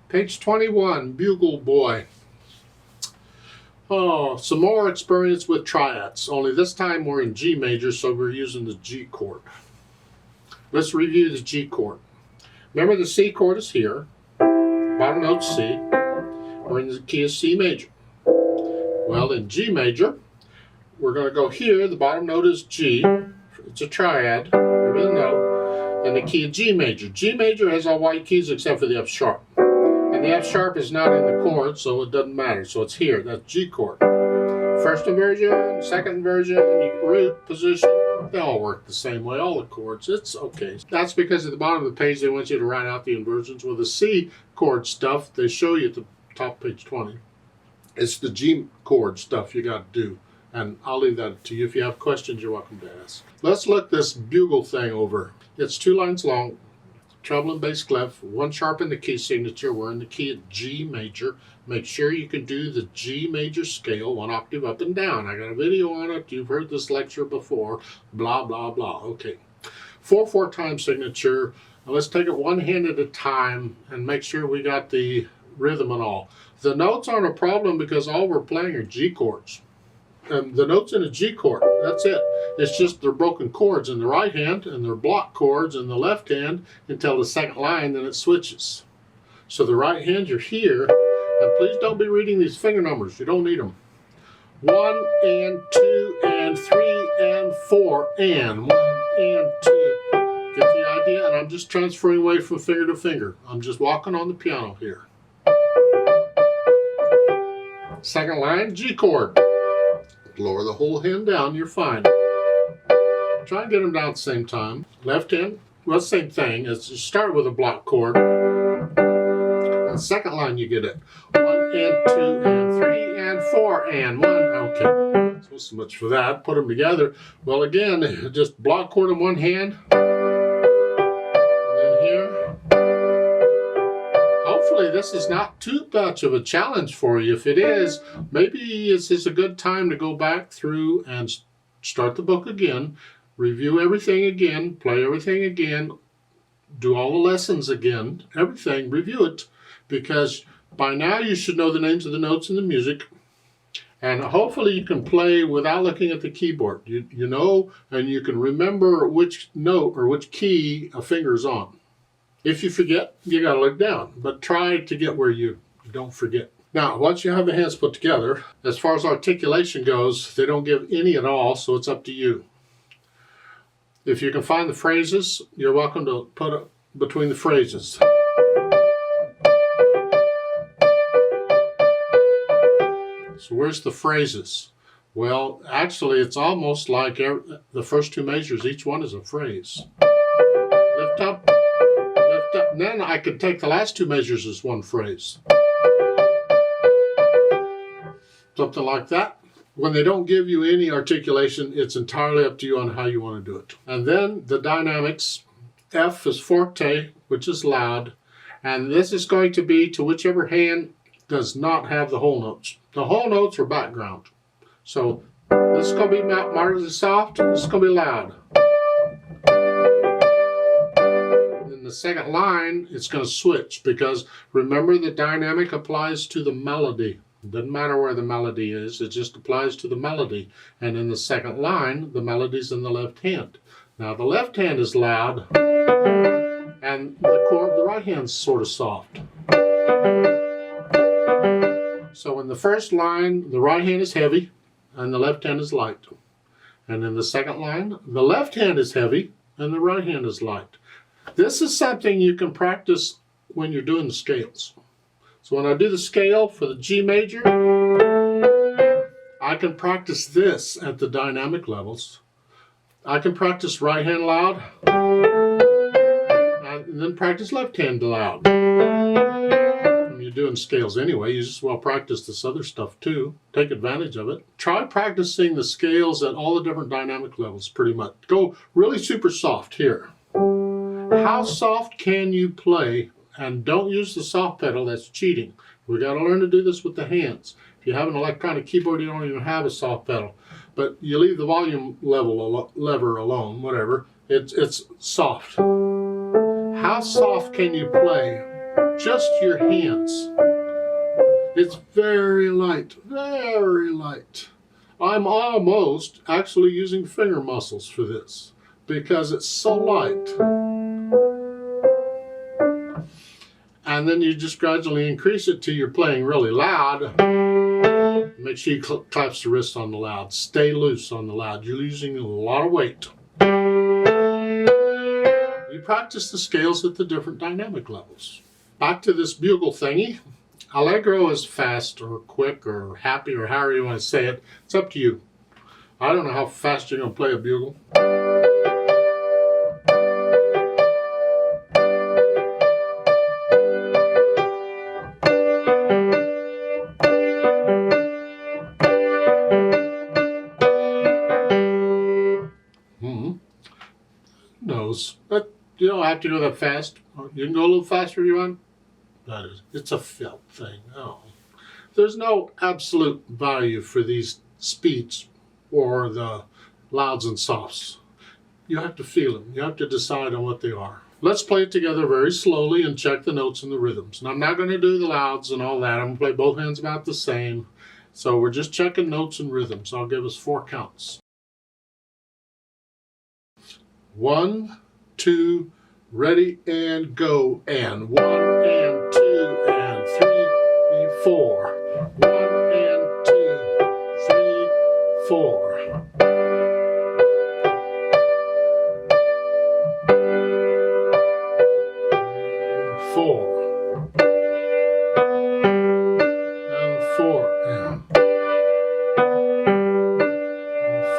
Page 21, Bugle Boy. Oh, some more experience with triads, only this time we're in G major, so we're using the G chord. Let's review the G chord. Remember the C chord is here, bottom note C, we're in the key of C major. Well, in G major, we're going to go here, the bottom note is G, it's a triad, every note, and the key of G major. G major has all white keys except for the F sharp. And the F sharp is not in the chord, so it doesn't matter. So it's here, that's G chord. First inversion, second inversion, root, position, they all work the same way, all the chords, it's okay. That's because at the bottom of the page they want you to write out the inversions. With the C chord stuff, they show you at the top of page 20. It's the G chord stuff you got to do. And I'll leave that to you. If you have questions, you're welcome to ask. Let's look this bugle thing over. It's 2 lines long. Treble and bass clef, 1 sharp in the key signature. We're in the key of G major. Make sure you can do the G major scale 1 octave up and down. I got a video on it. You've heard this lecture before. Blah, blah, blah. Okay. 4/4 time signature. Now let's take it one hand at a time and make sure we got the rhythm and all. The notes aren't a problem because all we're playing are G chords. And the notes in a G chord, that's it. It's just they're broken chords in the right hand and they're block chords in the left hand until the second line, then it switches. So the right hand, you're here, and please don't be reading these finger numbers. You don't need them. 1 and 2 and 3 and 4 and 1 and 2. Get the idea? And I'm just transferring away from finger to finger. I'm just walking on the piano here. Second line, G chord. Lower the whole hand down, you're fine. Try and get them down at the same time. Left hand, well, same thing. It's you start with a block chord. And second line, you get it. 1 and 2 and 3 and 4 and 1. Okay, so much for that. Put them together. Well, again, just block chord in one hand. And then here. Hopefully this is not too much of a challenge for you. If it is, maybe this is a good time to go back through and start the book again, review everything again, play everything again, do all the lessons again, everything, review it, because by now you should know the names of the notes in the music, and hopefully you can play without looking at the keyboard. You know, and you can remember which note or which key a finger is on. If you forget, you got to look down, but try to get where you don't forget. Now, once you have the hands put together, as far as articulation goes, they don't give any at all, so it's up to you. If you can find the phrases, you're welcome to put it between the phrases. So where's the phrases? Well, actually, it's almost like the first 2 measures, each one is a phrase. Lift up. And then I could take the last 2 measures as one phrase. Something like that. When they don't give you any articulation, it's entirely up to you on how you want to do it. And then the dynamics. F is forte, which is loud. And this is going to be to whichever hand does not have the whole notes. The whole notes are background. So this is going to be moderately soft, and this is going to be loud. The second line, it's going to switch because remember the dynamic applies to the melody. It doesn't matter where the melody is, it just applies to the melody. And in the second line, the melody's in the left hand. Now the left hand is loud and the right hand's sort of soft. So in the first line, the right hand is heavy and the left hand is light. And in the second line, the left hand is heavy and the right hand is light. This is something you can practice when you're doing the scales. So when I do the scale for the G major, I can practice this at the dynamic levels. I can practice right hand loud, and then practice left hand loud. When you're doing scales anyway, you just well practice this other stuff too. Take advantage of it. Try practicing the scales at all the different dynamic levels pretty much. Go really super soft here. How soft can you play? And don't use the soft pedal, that's cheating. We got to learn to do this with the hands. If you have an electronic keyboard, you don't even have a soft pedal. But you leave the volume lever alone, whatever. It's soft. How soft can you play just your hands. It's very light, very light. I'm almost actually using finger muscles for this because it's so light. And then you just gradually increase it till you're playing really loud. Make sure you clasp the wrist on the loud. Stay loose on the loud. You're using a lot of weight. You practice the scales at the different dynamic levels. Back to this bugle thingy. Allegro is fast or quick or happy or however you want to say it. It's up to you. I don't know how fast you're going to play a bugle. Knows, but you don't have to go that fast. You can go a little faster if you want. That is, it's a felt thing. Oh, there's no absolute value for these speeds or the louds and softs. You have to feel them. You have to decide on what they are. Let's play it together very slowly and check the notes and the rhythms. And I'm not going to do the louds and all that. I'm going to play both hands about the same. So we're just checking notes and rhythms. I'll give us 4 counts. 1, 2, ready and go, and 1 and 2 and 3, 4. 1 and 2, 3, 4. 4 and 4 and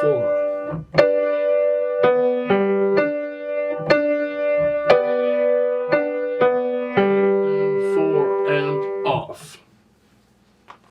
4. And 4 and off.